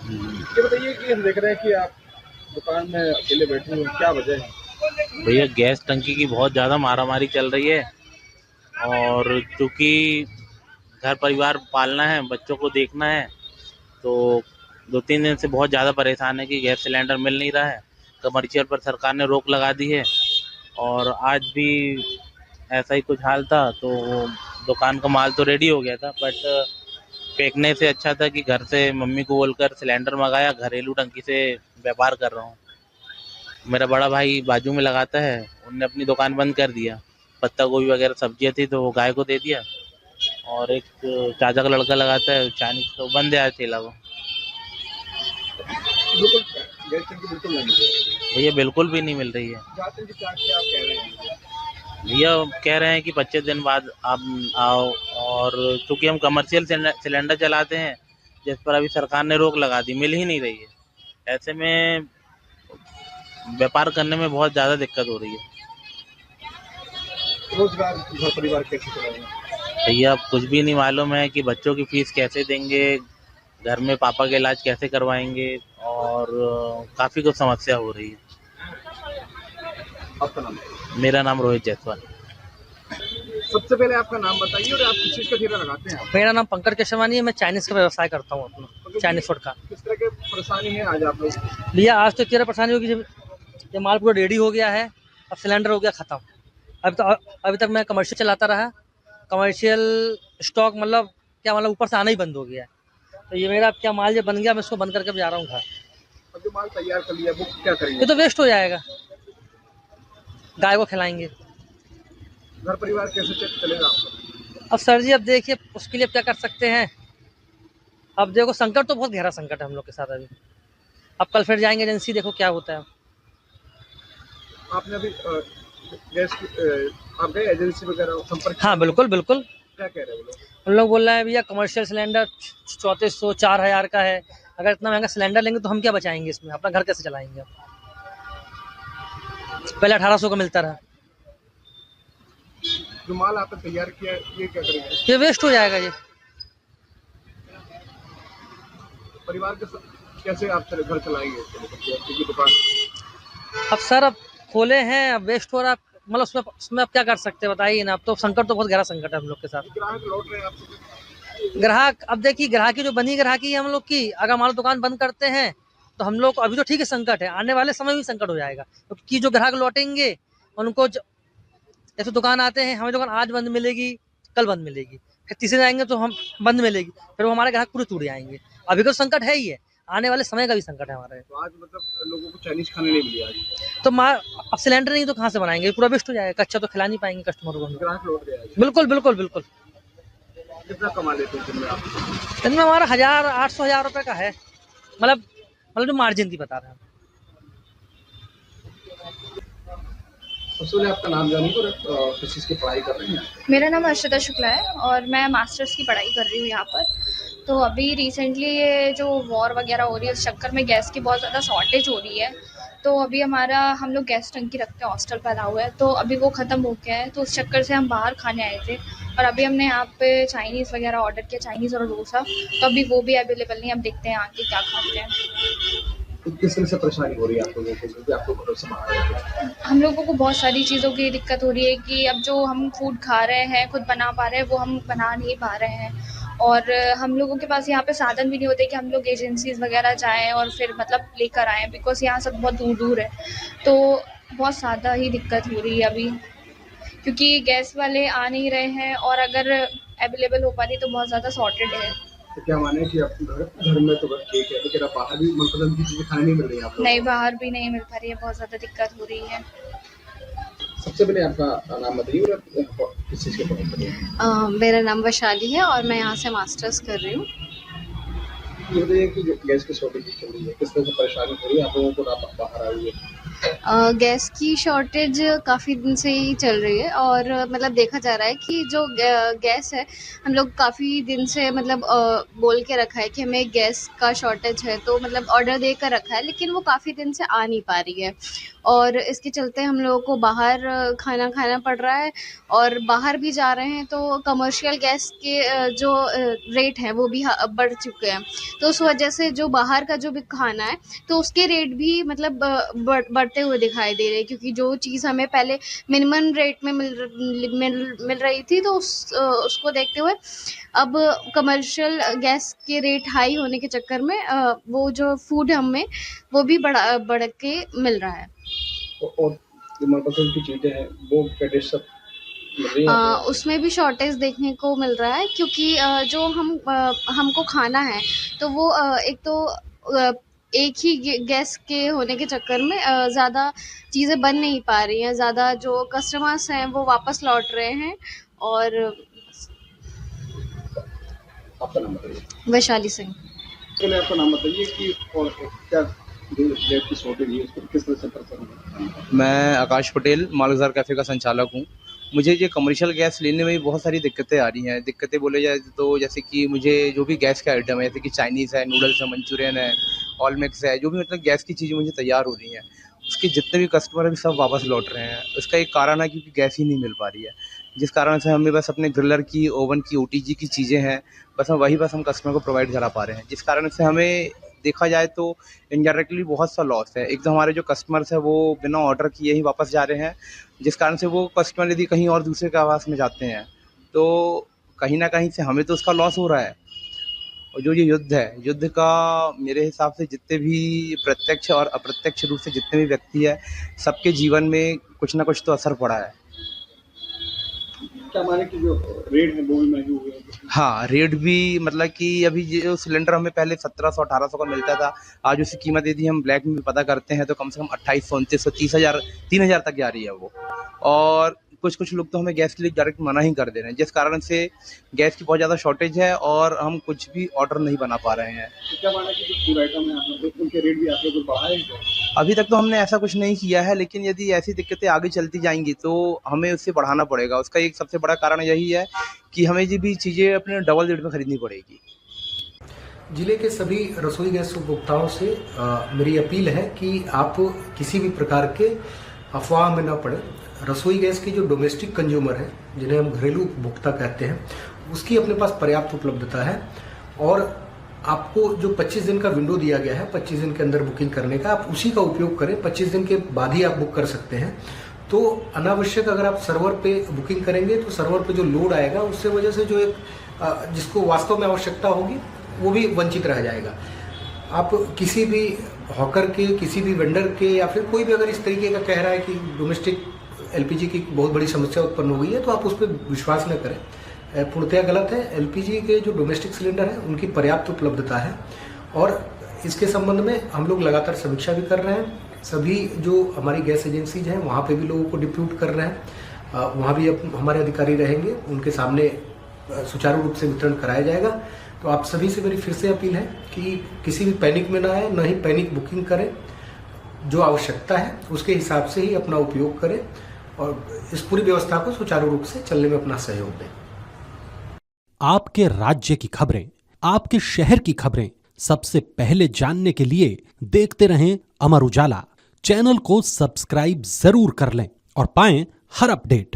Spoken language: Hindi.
ये बताइए कि हम देख रहे हैं कि आप दुकान में अकेले बैठे हुए हैं, क्या वजह है? भैया गैस टंकी की बहुत ज़्यादा मारामारी चल रही है। और चूँकि घर परिवार पालना है, बच्चों को देखना है, तो 2-3 दिन से बहुत ज़्यादा परेशान है कि गैस सिलेंडर मिल नहीं रहा है। कमर्शियल पर सरकार ने रोक लगा दी है और आज भी ऐसा ही कुछ हाल था। तो दुकान का माल तो रेडी हो गया था, बट फेंकने से अच्छा था कि घर से मम्मी को बोलकर सिलेंडर मंगाया, घरेलू टंकी से व्यापार कर रहा हूँ। मेरा बड़ा भाई बाजू में लगाता है, उनने अपनी दुकान बंद कर दिया। पत्ता गोभी वगैरह सब्जियां थी तो वो गाय को दे दिया। और एक चाचा का लड़का लगाता है चाइनीज, तो बंद है आज ठेला वो। बिल्कुल, गैस टंकी बिल्कुल नहीं मिल रही है। भैया बिल्कुल भी नहीं मिल रही है। चाहते हैं कि क्या आप कह रहे हैं? भैया कह रहे हैं कि 25 दिन बाद आप आओ। और चूंकि हम कमर्शियल सिलेंडर चलाते हैं, जिस पर अभी सरकार ने रोक लगा दी, मिल ही नहीं रही है। ऐसे में व्यापार करने में बहुत ज़्यादा दिक्कत हो रही है। रोजगार, घर परिवार कैसे चलाएंगे? भैया कुछ भी नहीं मालूम है कि बच्चों की फीस कैसे देंगे, घर में पापा का इलाज कैसे करवाएंगे, और काफ़ी कुछ समस्या हो रही है। आपका नाम? मेरा नाम रोहित जायसवाल। सबसे पहले आपका नाम बताइए और आप किस चीज़ का ठेला लगाते हैं? मेरा नाम पंकज केशवानी है। मैं चाइनीज का व्यवसाय करता हूँ अपना, चाइनीज फूड का। किस तरह की परेशानी है आज आप लोग? भैया आज तो तेरह परेशानी होगी, जब ये माल पूरा रेडी हो गया है, अब सिलेंडर हो गया ख़त्म। अभी तक मैं कमर्शियल चलाता रहा, कमर्शियल स्टॉक मतलब क्या, मतलब ऊपर से आना ही बंद हो गया है। तो ये मेरा क्या माल जब बन गया, मैं इसको बंद करके जा रहा हूँ घर। अब जो माल तैयार कर लिया वो क्या करेंगे? ये तो वेस्ट हो जाएगा, गाय को खिलाएंगे। घर परिवार कैसे चलेगा आपका? अब सर जी, अब देखिए उसके लिए अब क्या कर सकते हैं। अब देखो संकट तो बहुत गहरा संकट है हम लोग के साथ अभी। अब कल फिर जाएंगे एजेंसी, देखो क्या होता है। आपने अभी गैस की आप गए एजेंसी वगैरह संपर्क? हाँ बिल्कुल बिल्कुल। क्या कह रहे हैं वो लोग? हम लोग बोल रहे हैं भैया कमर्शियल सिलेंडर 3400 4000 का है। अगर इतना महंगा सिलेंडर लेंगे तो हम क्या बचाएंगे इसमें, अपना घर कैसे चलाएंगे। पहले 1800 का मिलता रहा, जो माल आपने तैयार किया है ये क्या करेंगे? ये वेस्ट हो जाएगा। ये परिवार के कैसे आप घर चलाएंगे क्योंकि दुकान? अब सर अब खोले हैं, अब वेस्ट हो रहा, मतलब उसमें अब क्या कर सकते हैं बताइए ना। अब तो संकट तो बहुत गहरा संकट है हम लोग के साथ। ग्राहक लौट रहे हैं आपसे? ग्राहक अब देखिए, ग्राहकी जो बनी ग्राहकी है हम लोग की, अगर हमारा दुकान बंद करते हैं तो हम लोग को अभी तो ठीक है संकट है, आने वाले समय में संकट हो जाएगा। क्योंकि जो ग्राहक लौटेंगे उनको जैसे दुकान आते हैं, हमें दुकान आज बंद मिलेगी, कल बंद मिलेगी, फिर तीसरे दिन आएंगे तो हम बंद मिलेगी, फिर वो हमारे ग्राहक पूरे टूट जाएंगे। अभी का संकट है ही है, आने वाले समय का भी संकट है हमारे। तो आज मतलब लोगों को चाइनीज खाने नहीं मिली आज? तो अब सिलेंडर नहीं तो कहाँ से बनाएंगे, पूरा वेस्ट हो जाएगा, कच्चा तो खिला नहीं पाएंगे कस्टमर को। ग्राहक लौट गया आज? बिल्कुल बिल्कुल बिल्कुल। कितना कमा लेते हैं दिन में आप? दिन में हमारा 1800 रुपये का है, मतलब जो मार्जिन की बता रहे हैं। सबसे पहले आपका नाम जानिए और किस चीज़ की पढ़ाई कर रही हैं? मेरा नाम अर्शिता शुक्ला है और मैं मास्टर्स की पढ़ाई कर रही हूँ यहाँ पर। तो अभी रिसेंटली ये जो वॉर वगैरह हो रही है, उस चक्कर में गैस की बहुत ज़्यादा शॉर्टेज हो रही है। तो अभी हम लोग गैस टंकी रखते हैं, हॉस्टल पर हुआ है, तो अभी वो ख़त्म हो गया है। तो उस चक्कर से हम बाहर खाने आए थे और अभी हमने यहाँ पे चाइनीज़ वगैरह ऑर्डर किया, चाइनीज़ और डोसा। तो अभी वो भी अवेलेबल नहीं, अब देखते हैं आके क्या खाते हैं। तो किस तरह से परेशानी हो रही है आप लोगों को, क्योंकि आपको भरोसा बाहर है? हम लोगों को बहुत सारी चीज़ों की दिक्कत हो रही है कि अब जो हम फूड खा रहे हैं, खुद बना पा रहे हैं, वो हम बना नहीं पा रहे हैं। और हम लोगों के पास यहाँ पे साधन भी नहीं होते कि हम लोग एजेंसीज़ वगैरह जाएँ और फिर मतलब लेकर आएँ, बिकॉज़ यहाँ सब बहुत दूर-दूर है। तो बहुत ज़्यादा ही दिक्कत हो रही है अभी, क्योंकि गैस वाले आ नहीं रहे हैं और अगर अवेलेबल हो पा रही तो बहुत ज़्यादा शॉर्टेड है। तो क्या माने कि आप घर में तो ठीक है, लेकिन आप बाहर भी मनपसंद की चीज़ें खाने नहीं मिल रही है आप लोगों को? नहीं, बाहर भी नहीं मिल पा रही है, बहुत ज़्यादा दिक्कत हो रही है। सबसे पहले आपका नाम बताइए और आप किस चीज़ की पढ़ाई कर रही हैं? मेरा नाम वैशाली है और मैं यहाँ से मास्टर्स कर रही हूँ। ये बताइए कि गैस की शॉर्टेज चल रही है, किस तरह से परेशानी हो रही है आप लोगों को? आप बाहर आई है? गैस की शॉर्टेज काफ़ी दिन से ही चल रही है और मतलब देखा जा रहा है कि जो गैस है, हम लोग काफ़ी दिन से मतलब बोल के रखा है कि हमें गैस का शॉर्टेज है, तो मतलब ऑर्डर देकर रखा है, लेकिन वो काफ़ी दिन से आ नहीं पा रही है। और इसके चलते हम लोगों को बाहर खाना खाना पड़ रहा है, और बाहर भी जा रहे हैं तो कमर्शियल गैस के जो रेट हैं वो भी बढ़ चुके हैं। तो उस वजह से जो बाहर का जो भी खाना है तो उसके रेट भी मतलब बढ़ते हुए दिखाई दे रहे हैं, क्योंकि जो चीज़ हमें पहले मिनिमम रेट में मिल रही थी, तो उसको देखते हुए अब कमर्शियल गैस के रेट हाई होने के चक्कर में वो जो फूड हमें वो भी बढ़ के मिल रहा है। और जो मनपसंद की चीजें हैं वो क्या डिश सब मिल रही है आपको? उसमें भी शॉर्टेज देखने को मिल रहा है, क्योंकि जो हमको खाना है तो वो एक तो एक ही गैस के होने के चक्कर में ज़्यादा चीज़ें बन नहीं पा रही हैं, ज़्यादा जो कस्टमर्स हैं वो वापस लौट रहे हैं। और आपका नाम बताइए। वैशाली सिंह। पहले आपका नाम बताइए कि और क्या जो रेट की शॉर्टेज है उसको किस तरह से परेशान है? मैं आकाश पटेल मालगुजार कैफ़े का संचालक हूँ। मुझे ये कमर्शियल गैस लेने में भी बहुत सारी दिक्कतें आ रही हैं। दिक्कतें बोले जाए तो जैसे कि मुझे जो भी गैस के आइटम है, जैसे कि चाइनीज़ है, नूडल्स है, मंचूरियन है, ऑलमैक्स है, जो भी मतलब गैस की चीज़ें मुझे तैयार हो रही हैं, उसके जितने भी कस्टमर हैं सब वापस लौट रहे हैं। उसका एक कारण है क्योंकि गैस ही नहीं मिल पा रही है, जिस कारण से हमें बस अपने ग्रिलर की, ओवन की, ओटीजी की चीज़ें हैं, बस हम कस्टमर को प्रोवाइड करा पा रहे हैं, जिस कारण से हमें देखा जाए तो इनडायरेक्टली बहुत सा लॉस है। एक तो हमारे जो कस्टमर्स हैं वो बिना ऑर्डर किए ही वापस जा रहे हैं, जिस कारण से वो कस्टमर यदि कहीं और दूसरे के आवास में जाते हैं तो कहीं ना कहीं से हमें तो उसका लॉस हो रहा है। और जो ये युद्ध है, युद्ध का मेरे हिसाब से जितने भी प्रत्यक्ष और अप्रत्यक्ष रूप से जितने भी व्यक्ति है, सबके जीवन में कुछ ना कुछ तो असर पड़ा है। क्या माने कि जो रेट है वो भी महंगे हो गए हैं? हाँ, रेट भी मतलब कि अभी जो सिलेंडर हमें पहले 1700-1800 का मिलता था, आज उसकी कीमत यदि हम ब्लैक में भी पता करते हैं तो कम से कम 2800, 2900, 30,000 तक जा रही है वो। और कुछ लोग तो हमें गैस के लिए डायरेक्ट मना ही कर दे रहे हैं, जिस कारण से गैस की बहुत ज़्यादा शॉर्टेज है और हम कुछ भी ऑर्डर नहीं बना पा रहे हैं। तो क्या माना कि जो फूड आइटम है आप लोग उनके रेट भी आप लोग बढ़ाए हैं क्या? अभी तक तो हमने ऐसा कुछ नहीं किया है, लेकिन यदि ऐसी दिक्कतें आगे चलती जाएंगी तो हमें उससे बढ़ाना पड़ेगा। उसका एक सबसे बड़ा कारण यही है कि हमें ये भी चीज़ें अपने डबल रेट में खरीदनी पड़ेगी। जिले के सभी रसोई गैस उपभोक्ताओं से मेरी अपील है कि आप किसी भी प्रकार के अफवाह में न पड़े। रसोई गैस की जो डोमेस्टिक कंज्यूमर है, जिन्हें हम घरेलू उपभोक्ता कहते हैं, उसकी अपने पास पर्याप्त उपलब्धता है, और आपको जो 25 दिन का विंडो दिया गया है, 25 दिन के अंदर बुकिंग करने का, आप उसी का उपयोग करें। 25 दिन के बाद ही आप बुक कर सकते हैं। तो अनावश्यक अगर आप सर्वर पे बुकिंग करेंगे तो सर्वर पे जो लोड आएगा उससे वजह से जो एक जिसको वास्तव में आवश्यकता होगी वो भी वंचित रह जाएगा। आप किसी भी हॉकर के, किसी भी वेंडर के, या फिर कोई भी अगर इस तरीके का कह रहा है कि डोमेस्टिक एलपीजी की बहुत बड़ी समस्या उत्पन्न हो गई है, तो आप उस पर विश्वास न करें। पूर्णतः गलत है। एलपीजी के जो डोमेस्टिक सिलेंडर है उनकी पर्याप्त उपलब्धता है, और इसके संबंध में हम लोग लगातार समीक्षा भी कर रहे हैं। सभी जो हमारी गैस एजेंसीज हैं वहाँ पे भी लोगों को डिप्यूट कर रहे हैं, वहाँ भी हमारे अधिकारी रहेंगे, उनके सामने सुचारू रूप से वितरण कराया जाएगा। तो आप सभी से मेरी फिर से अपील है कि किसी भी पैनिक में ना आए, न ही पैनिक बुकिंग करें। जो आवश्यकता है उसके हिसाब से ही अपना उपयोग करें और इस पूरी व्यवस्था को सुचारू रूप से चलने में अपना सहयोग दें। आपके राज्य की खबरें, आपके शहर की खबरें सबसे पहले जानने के लिए देखते रहें अमर उजाला। चैनल को सब्सक्राइब जरूर कर लें और पाएं हर अपडेट।